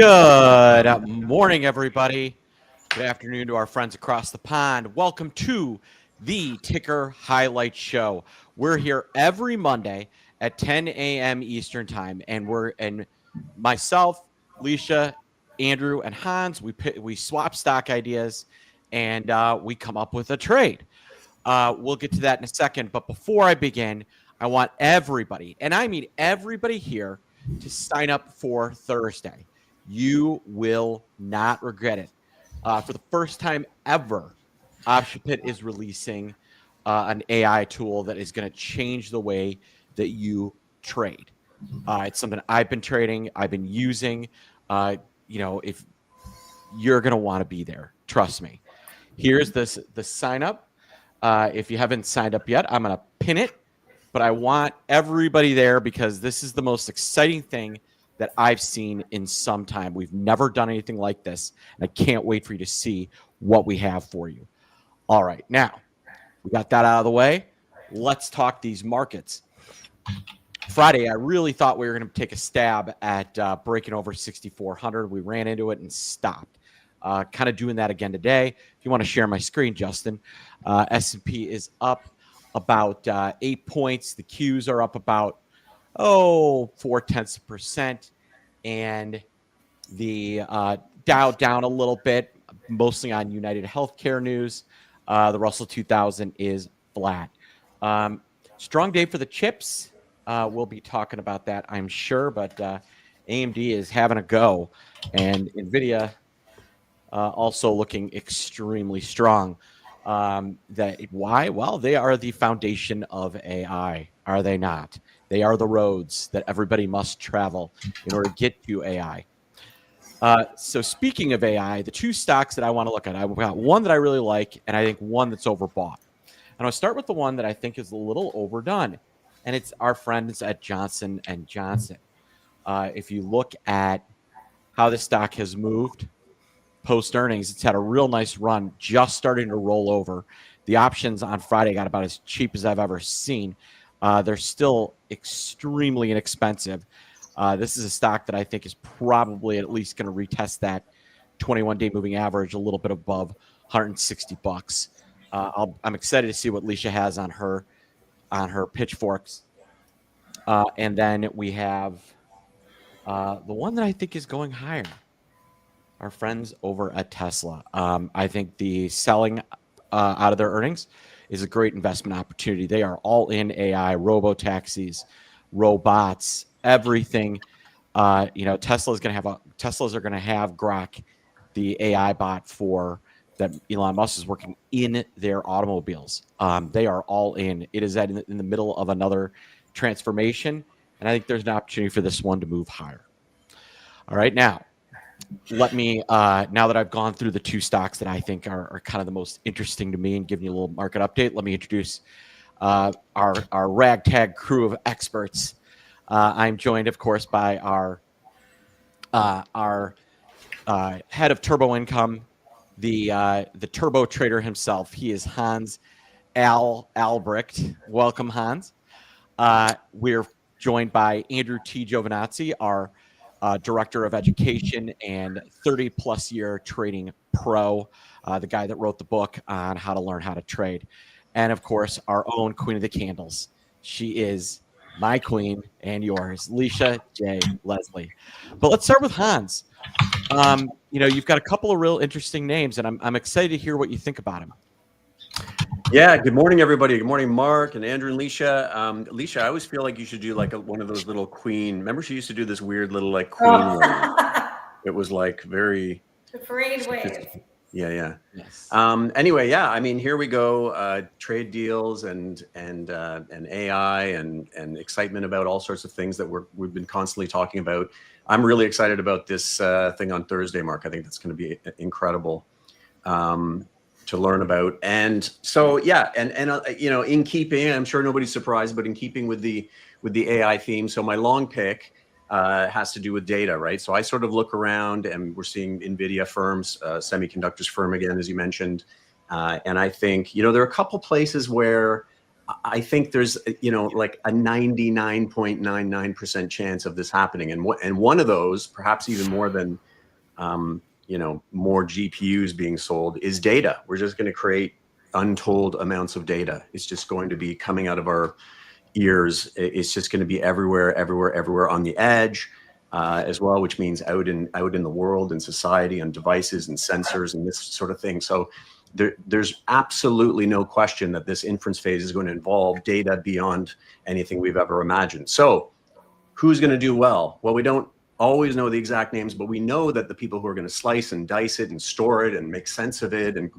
Good morning, everybody. Good afternoon to our friends across the pond. Welcome to the Ticker Highlight Show. We're here every Monday at 10 a.m. Eastern Time, and myself, Leisha, Andrew, and Hans. We swap stock ideas, and we come up with a trade. We'll get to that in a second. But before I begin, I want everybody, and I mean everybody here, to sign up for Thursday. You will not regret it. For the first time ever, OptionPit is releasing an AI tool that is going to change the way that you trade. It's something I've been trading, I've been using. If you're going to want to be there, trust me. Here's the sign up. If you haven't signed up yet, I'm going to pin it. But I want everybody there because this is the most exciting thing that I've seen in some time. We've never done anything like this. And I can't wait for you to see what we have for you. All right. Now, we got that out of the way. Let's talk these markets. Friday, I really thought we were going to take a stab at breaking over 6,400. We ran into it and stopped. Kind of doing that again today. If you want to share my screen, Justin, S&P is up about 8 points. The Qs are up about 0.4%, and the Dow down a little bit, mostly on United Healthcare news. The Russell 2000 is flat. Strong day for the chips. We'll be talking about that, I'm sure, but AMD is having a go, and NVIDIA also looking extremely strong. Why? Well, they are the foundation of AI, are they not? They are the roads that everybody must travel in order to get to AI. So speaking of AI, the two stocks that I want to look at, I've got one that I really like, and I think one that's overbought. And I'll start with the one that I think is a little overdone, and it's our friends at Johnson & Johnson. If you look at how the stock has moved post earnings, it's had a real nice run, just starting to roll over. The options on Friday got about as cheap as I've ever seen. They're still extremely inexpensive. This is a stock that I think is probably at least going to retest that 21-day moving average a little bit above $160. I'm excited to see what Leisha has on her pitchforks. And then we have the one that I think is going higher. Our friends over at Tesla. I think the selling out of their earnings is a great investment opportunity. They are all in AI, robo-taxis, robots, everything. Teslas are going to have Grok, the AI bot that Elon Musk is working in their automobiles. They are all in. It is in the middle of another transformation, and I think there's an opportunity for this one to move higher. All right, now. Let me, now that I've gone through the two stocks that I think are kind of the most interesting to me and giving you a little market update, let me introduce our ragtag crew of experts. I'm joined, of course, by our head of Turbo Income, the turbo trader himself. He is Hans Albrecht. Welcome, Hans. We're joined by Andrew T. Giovinazzi, our Director of Education and 30-plus year trading pro, the guy that wrote the book on how to learn how to trade. And, of course, our own Queen of the Candles. She is my queen and yours, Leisha J. Leslie. But let's start with Hans. You've got a couple of real interesting names, and I'm excited to hear what you think about him. Yeah, good morning, everybody. Good morning, Mark and Andrew and Leisha. Leisha, I always feel like you should do like one of those little queen. Remember, she used to do this weird little like queen wave. It was like very the parade wave. Yeah. Yes. Anyway, yeah. I mean, here we go. Trade deals and AI and excitement about all sorts of things that we've been constantly talking about. I'm really excited about this thing on Thursday, Mark. I think that's going to be incredible. To learn about. And so, yeah, and in keeping, I'm sure nobody's surprised, but in keeping with the AI theme, so my long pick has to do with data, right? So I sort of look around and we're seeing NVIDIA firms, semiconductors firm again, as you mentioned. And I think, there are a couple places where I think there's, like a 99.99% chance of this happening. And one of those, perhaps even more than more GPUs being sold is data. We're just going to create untold amounts of data. It's just going to be coming out of our ears. It's just going to be everywhere on the edge as well, which means out in the world and society and devices and sensors and this sort of thing. So there's absolutely no question that this inference phase is going to involve data beyond anything we've ever imagined. So who's going to do well? Well, we don't always know the exact names, but we know that the people who are going to slice and dice it and store it and make sense of it and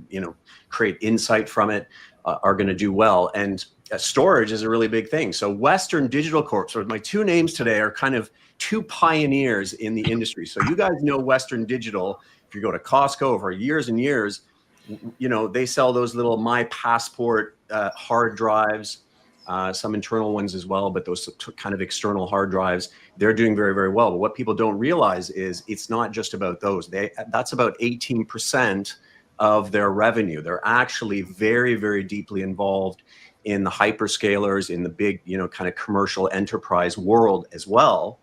create insight from it are going to do well. And storage is a really big thing. So Western Digital Corp, so my two names today are kind of two pioneers in the industry. So you guys know Western Digital. If you go to Costco for years and years, they sell those little My Passport hard drives, some internal ones as well, but those kind of external hard drives, they're doing very, very well. But what people don't realize is it's not just about those. That's about 18% of their revenue. They're actually very, very deeply involved in the hyperscalers, in the big, kind of commercial enterprise world as well,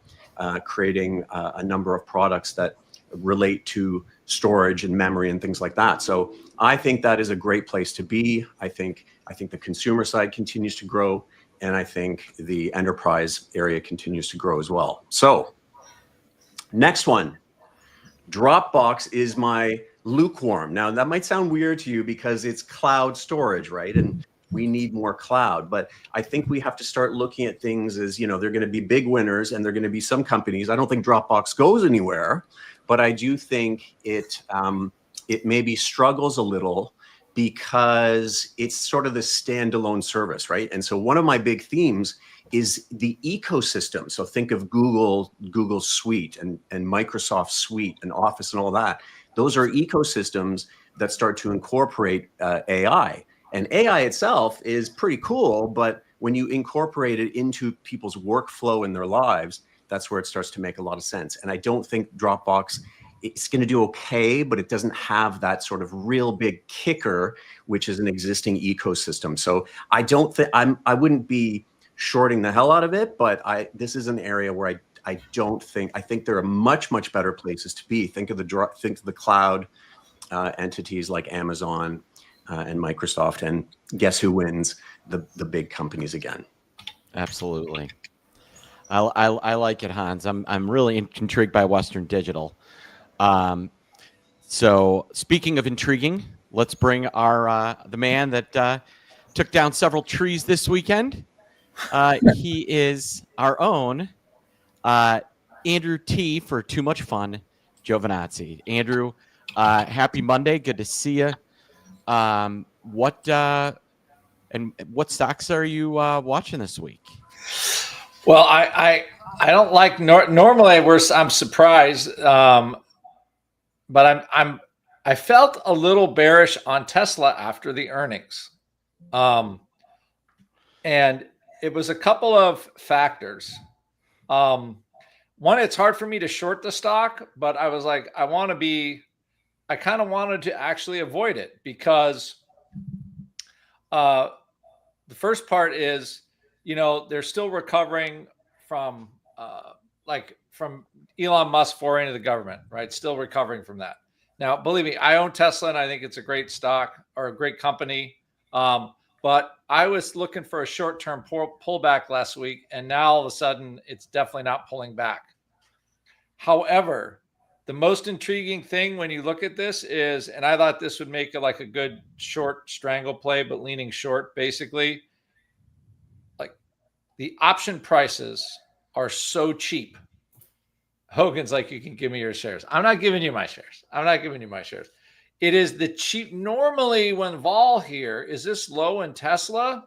creating a number of products that relate to storage and memory and things like that. So I think that is a great place to be. I think the consumer side continues to grow, and I think the enterprise area continues to grow as well. So next one, Dropbox is my lukewarm. Now that might sound weird to you because it's cloud storage, right? And we need more cloud, but I think we have to start looking at things as, they're going to be big winners and they're going to be some companies. I don't think Dropbox goes anywhere, but I do think it maybe struggles a little because it's sort of the standalone service, right? And so one of my big themes is the ecosystem. So think of Google Suite and Microsoft Suite and Office and all that. Those are ecosystems that start to incorporate AI. And AI itself is pretty cool, but when you incorporate it into people's workflow in their lives, that's where it starts to make a lot of sense. And I don't think Dropbox, it's going to do okay, but it doesn't have that sort of real big kicker, which is an existing ecosystem. So I don't think I wouldn't be shorting the hell out of it, but this is an area where I think there are much better places to be. Think of the cloud entities like Amazon and Microsoft, and guess who wins? The big companies again. Absolutely. I like it, Hans. I'm really intrigued by Western Digital. So speaking of intriguing, let's bring the man that took down several trees this weekend. He is our own Andrew T. for Too Much Fun, Giovinazzi. Andrew, happy Monday. Good to see you. What stocks are you watching this week? Well, I don't like normally I'm surprised, but I felt a little bearish on Tesla after the earnings, and it was a couple of factors. One, it's hard for me to short the stock, but I was like, I kind of wanted to actually avoid it because the first part is, they're still recovering from from Elon Musk foreign into the government, right? Still recovering from that. Now, believe me, I own Tesla and I think it's a great stock or a great company. But I was looking for a short-term pullback last week, and now all of a sudden it's definitely not pulling back. However, the most intriguing thing when you look at this is, and I thought this would make it like a good short strangle play, but leaning short, basically, like the option prices are so cheap. Hogan's like, you can give me your shares. I'm not giving you my shares. It is the cheap. Normally when vol here is this low in Tesla,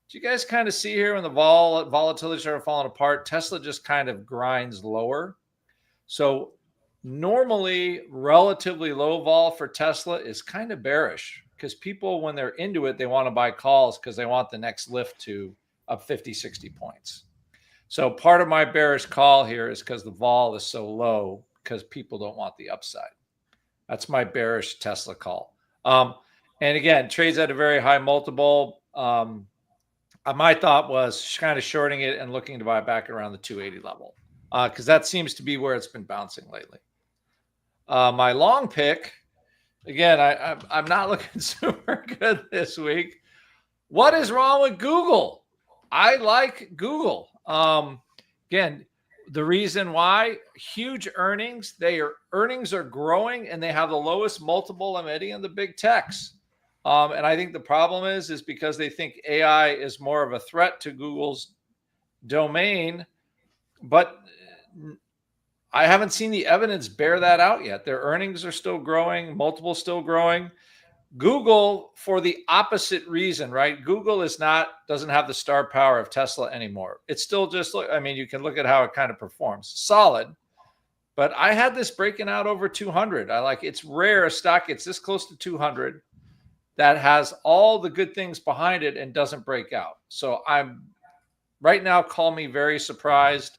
do you guys kind of see here when the volatility started falling apart, Tesla just kind of grinds lower. So normally relatively low vol for Tesla is kind of bearish because people, when they're into it, they want to buy calls because they want the next lift to up 50, 60 points. So part of my bearish call here is because the vol is so low because people don't want the upside. That's my bearish Tesla call. And again, trades at a very high multiple. My thought was kind of shorting it and looking to buy back around the 280 level because that seems to be where it's been bouncing lately. My long pick, again, I'm not looking super good this week. What is wrong with Google? I like Google. Again, the reason why, huge earnings, earnings are growing and they have the lowest multiple of any of the big techs. And I think the problem is because they think AI is more of a threat to Google's domain, but I haven't seen the evidence bear that out yet. Their earnings are still growing, multiple still growing. Google, for the opposite reason, right? Google doesn't have the star power of Tesla anymore. It's still just, I mean, you can look at how it kind of performs. Solid. But I had this breaking out over 200. It's rare a stock gets this close to 200 that has all the good things behind it and doesn't break out. So I'm right now, call me very surprised.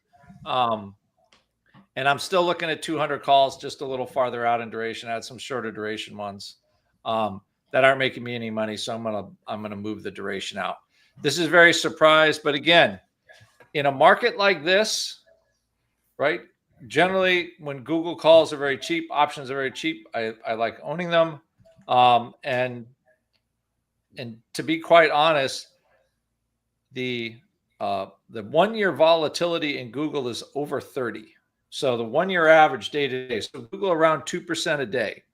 And I'm still looking at 200 calls just a little farther out in duration. I had some shorter duration ones that aren't making me any money. So I'm gonna move the duration out. This is very surprised, but again, in a market like this, right? Generally, when Google calls are very cheap, options are very cheap. I like owning them. And to be quite honest, the 1 year volatility in Google is over 30. So the 1 year average day to day. So Google around 2% a day.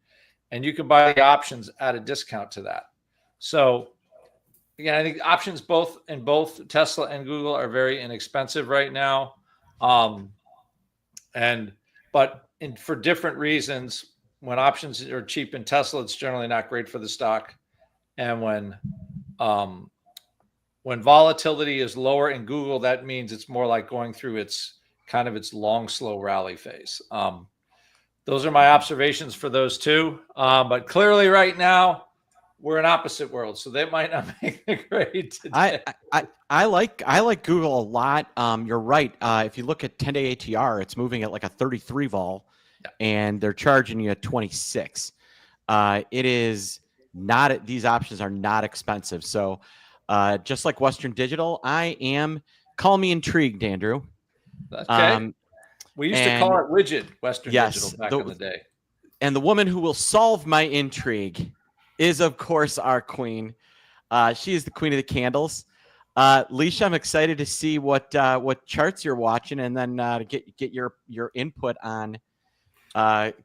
And you can buy the options at a discount to that. So again, I think options both Tesla and Google are very inexpensive right now. For different reasons, when options are cheap in Tesla, it's generally not great for the stock. And when volatility is lower in Google, that means it's more like going through its long, slow rally phase. Those are my observations for those two. But clearly right now, we're in opposite worlds. So they might not make the grade today. I like Google a lot. You're right. If you look at 10-day ATR, it's moving at like a 33 vol, and they're charging you at 26. It is not, these options are not expensive. So just like Western Digital, call me intrigued, Andrew. Okay. We used to call it widget Western Digital back in the day. And the woman who will solve my intrigue is, of course, our queen. She is the queen of the candles. Leisha, I'm excited to see what charts you're watching, and then to get your input on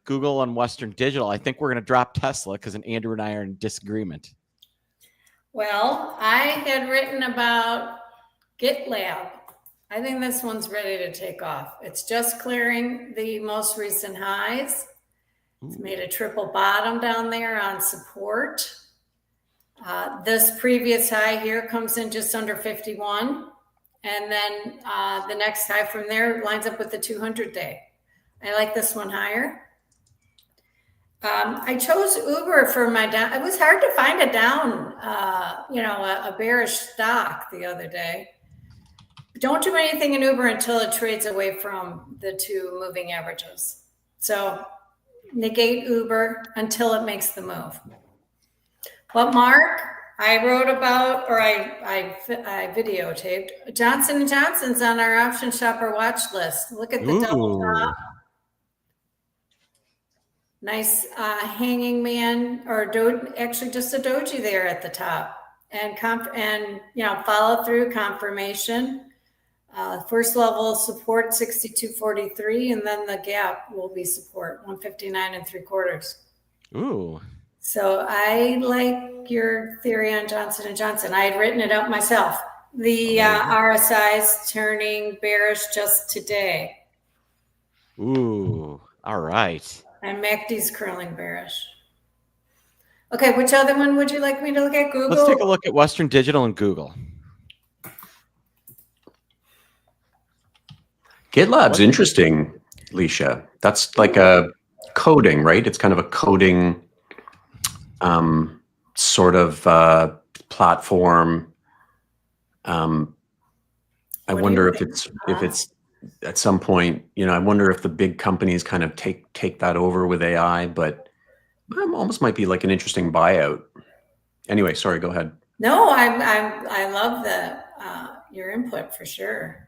Google and Western Digital. I think we're going to drop Tesla because Andrew and I are in disagreement. Well, I had written about GitLab. I think this one's ready to take off. It's just clearing the most recent highs. It's made a triple bottom down there on support. This previous high here comes in just under 51. And then the next high from there lines up with the 200-day. I like this one higher. I chose Uber for my down. It was hard to find a down, a bearish stock the other day. Don't do anything in Uber until it trades away from the two moving averages. So negate Uber until it makes the move. But Mark, I wrote about, or I videotaped, Johnson & Johnson's on our option shopper watch list. Look at the double top. Nice hanging man, or actually just a doji there at the top. And follow through confirmation. First level support 62.43, and then the gap will be support 159 3/4. Ooh. So I like your theory on Johnson & Johnson. I had written it up myself. The RSI is turning bearish just today. Ooh. All right. And MACD's curling bearish. Okay, which other one would you like me to look at? Google? Let's take a look at Western Digital and Google. GitLab's interesting, Leisha. That's like a coding, right? It's kind of a coding sort of platform. I wonder if it's at some point, I wonder if the big companies kind of take that over with AI, but almost might be like an interesting buyout. Anyway, sorry, go ahead. No, I love your input for sure.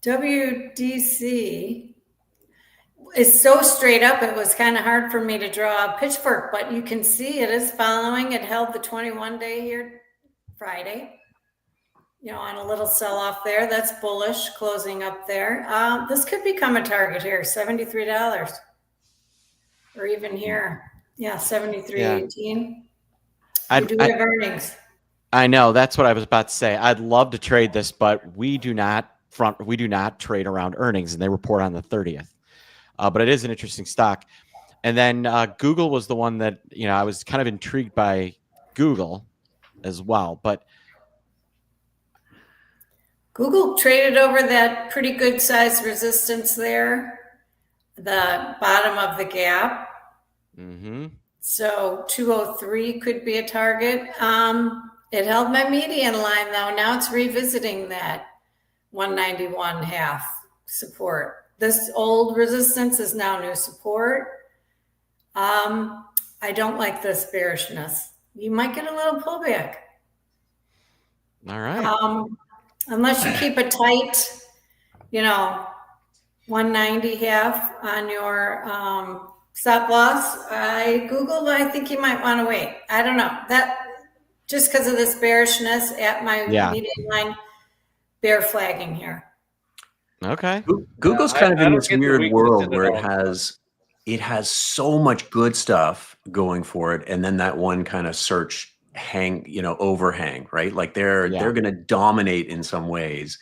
WDC, is so straight up, it was kind of hard for me to draw a pitchfork, but you can see it is following. It held the 21-day here Friday, on a little sell off there. That's bullish, closing up there. This could become a target here, $73, or even here. Yeah, 73.18. We do have earnings. I know, that's what I was about to say. I'd love to trade this, but we do not trade around earnings, and they report on the 30th. But it is an interesting stock. And then Google was the one that, I was kind of intrigued by Google as well. But Google traded over that pretty good size resistance there, the bottom of the gap. mm-hmm. So 203 could be a target. It held my median line, though. Now it's revisiting that 191.5 support. This old resistance is now new support. I don't like this bearishness. You might get a little pullback. All right. Unless you keep it tight, 190 half on your stop loss. I think you might want to wait. I don't know. That just because of this bearishness at my median line, bear flagging here. Okay. Google's kind of in this weird world where it has so much good stuff going for it, and then that one kind of search overhang, right? Like they're going to dominate in some ways,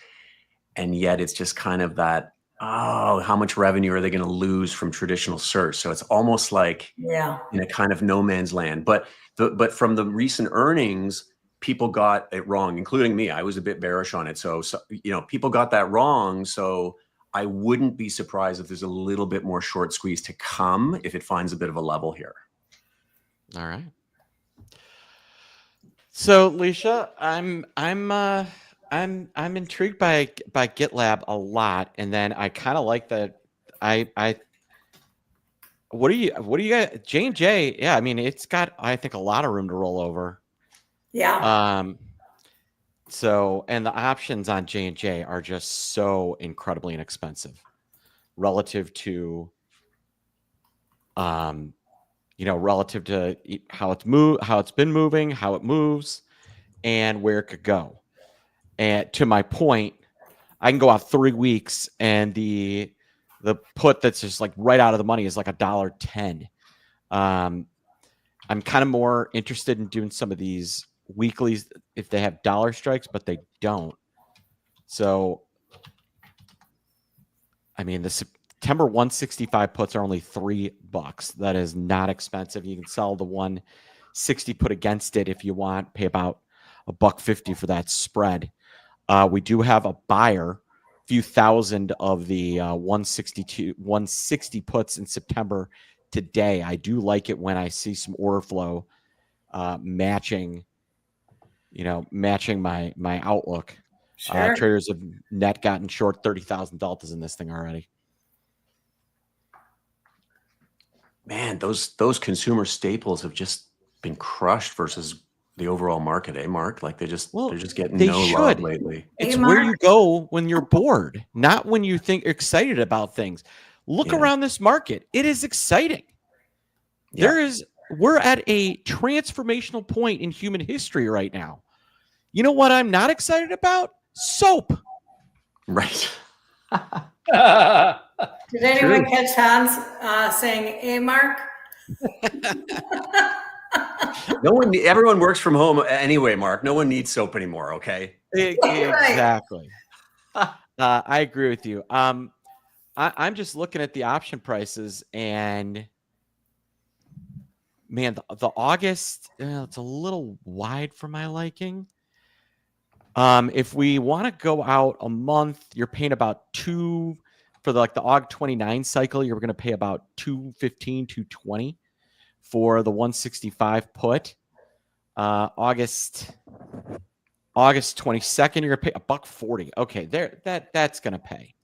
and yet it's just kind of that, how much revenue are they going to lose from traditional search? So it's almost like in a kind of no man's land. But from the recent earnings, people got it wrong, including me. I was a bit bearish on it. So people got that wrong. So I wouldn't be surprised if there's a little bit more short squeeze to come if it finds a bit of a level here. All right. So, Leisha, I'm intrigued by GitLab a lot, and then I kind of like that. What do you got? J&J? Yeah, I mean, it's got, I think, a lot of room to roll over. Yeah. So, and the options on J&J are just so incredibly inexpensive relative to, relative to how it's been moving, how it moves, and where it could go. And to my point, I can go out 3 weeks, and the put that's just like right out of the money is like $1.10. I'm kind of more interested in doing some of these weeklies if they have dollar strikes, but they don't. So, I mean, the September 165 puts are only $3. That is not expensive. You can sell the 160 put against it if you want. Pay about $1.50 for that spread. We do have a buyer, few thousand of the 160 puts in September today. I do like it when I see some order flow matching my outlook. Sure. Traders have net gotten short 30,000 deltas in this thing already. Man, those consumer staples have just been crushed versus the overall market, Mark? Like they're just getting no love lately. It's where you go when you're bored, not when you think excited about things. Look around this market. It is exciting. Yeah. We're at a transformational point in human history right now. You know what I'm not excited about? Soap. Right. Did anyone catch Hans saying, "Hey, Mark"? Everyone works from home anyway, Mark. No one needs soap anymore. Okay. Exactly. I agree with you. I'm just looking at the option prices, and man, the August, it's a little wide for my liking. If we want to go out a month, you're paying about $2 for the Aug 29 cycle. You're going to pay about $215, $220 for the 165 put. August 22nd, you're going to pay $140. Okay, that's going to pay.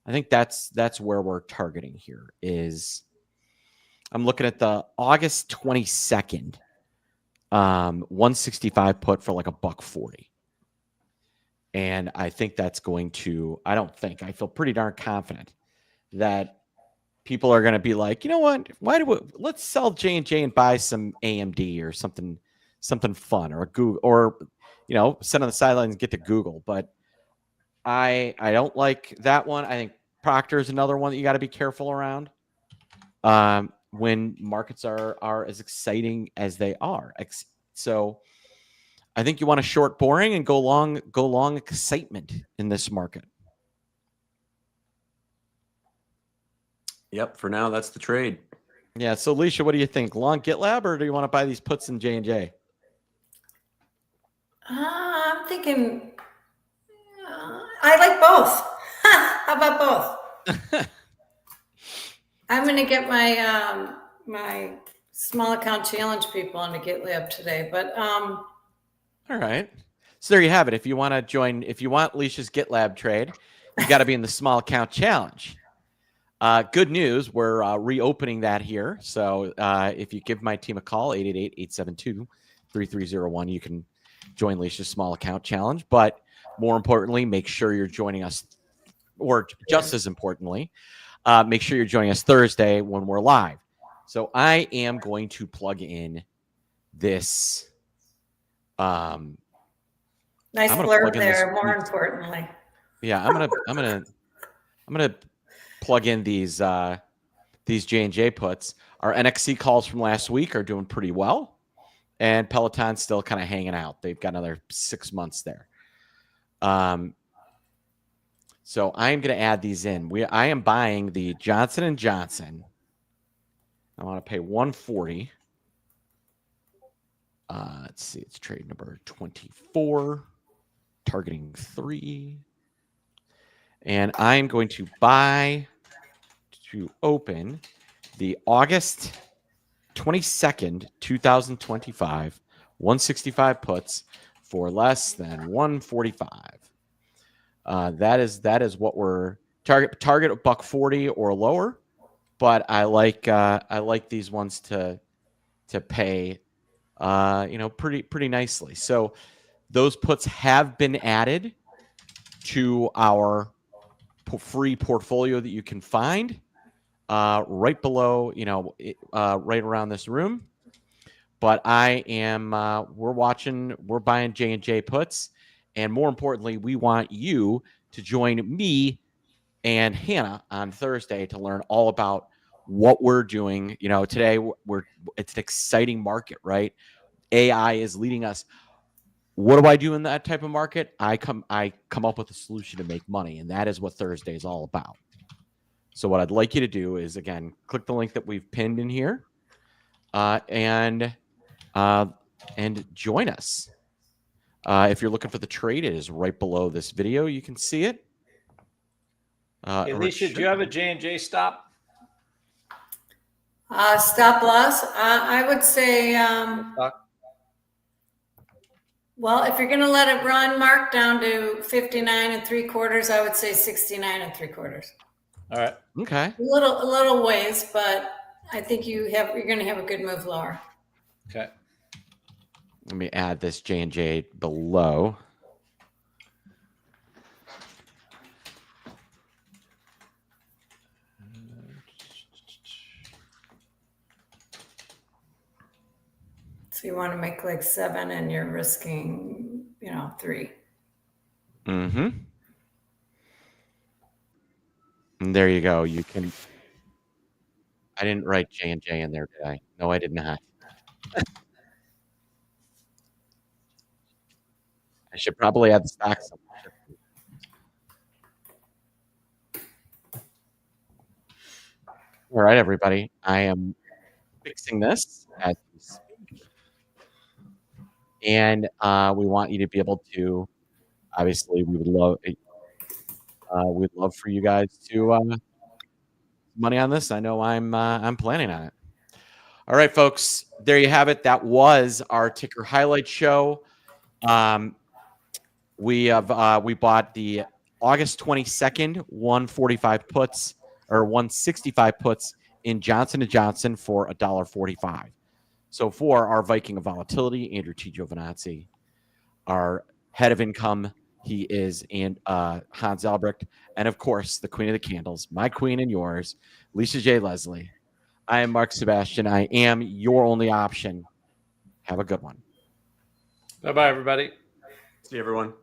I think that's where we're targeting here. I'm looking at the August 22nd 165 put for like $140. And I think that's going to, I feel pretty darn confident that people are going to be like, you know what? Let's sell J&J and buy some AMD or something fun, or a Google, or sit on the sidelines and get to Google. But I don't like that one. I think Procter is another one that you got to be careful around when markets are as exciting as they are. So I think you want to short boring and go long excitement in this market. Yep. For now, that's the trade. Yeah. So Alicia, what do you think? Long GitLab, or do you want to buy these puts in J&J? I'm thinking I like both. How about both? I'm going to get my my small account challenge people on the GitLab today, but all right. So there you have it. If you want Alicia's GitLab trade, you got to be in the small account challenge. Good news, we're reopening that here. So if you give my team a call, 888-872-3301, you can join Alicia's small account challenge. But more importantly, make sure you're joining us, or just as importantly, make sure you're joining us Thursday when we're live. So I am going to plug in this. nice blurb there. More importantly, yeah, I'm gonna plug in these J&J puts. Our NXC calls from last week are doing pretty well, and Peloton's still kind of hanging out. They've got another 6 months there. So I'm going to add these in. I am buying the Johnson & Johnson. I want to pay $140. Let's see. It's trade number 24, targeting 3. And I'm going to buy to open the August 22nd, 2025, 165 puts for less than 145. That is what we're target $140 or lower, but I like these ones to pay pretty nicely. So those puts have been added to our free portfolio that you can find right below, right around this room. But we're buying J&J puts. And more importantly, we want you to join me and Hannah on Thursday to learn all about what we're doing. Today it's an exciting market, right? AI is leading us. What do I do in that type of market? I come up with a solution to make money, and that is what Thursday is all about. So what I'd like you to do is, again, click the link that we've pinned in here, and join us. If you're looking for the trade, it is right below this video. You can see it. Alicia, do you have a J&J stop? Stop loss. I would say, well, if you're going to let it run, Mark, down to 59 3/4, I would say 69 3/4. All right. Okay. A little ways, but I think you're going to have a good move lower. Okay. Let me add this J&J below. So you want to make like 7 and you're risking, 3. Mm-hmm. And there you go. You can. I didn't write J&J in there, did I? No, I did not. I should probably add the stocks. All right, everybody. I am fixing this as we speak. And we want you to be able to, obviously, we'd love for you guys to money on this. I know I'm planning on it. All right, folks. There you have it. That was our ticker highlight show. We bought the August 22nd 145 puts or 165 puts in Johnson & Johnson for $1.45. So for our Viking of Volatility, Andrew T. Giovinazzi, our head of income, He is Hans Albrecht. And of course, the queen of the candles, my queen and yours, Lisa J. Leslie. I am Mark Sebastian. I am your only option. Have a good one. Bye-bye, everybody. See you, everyone.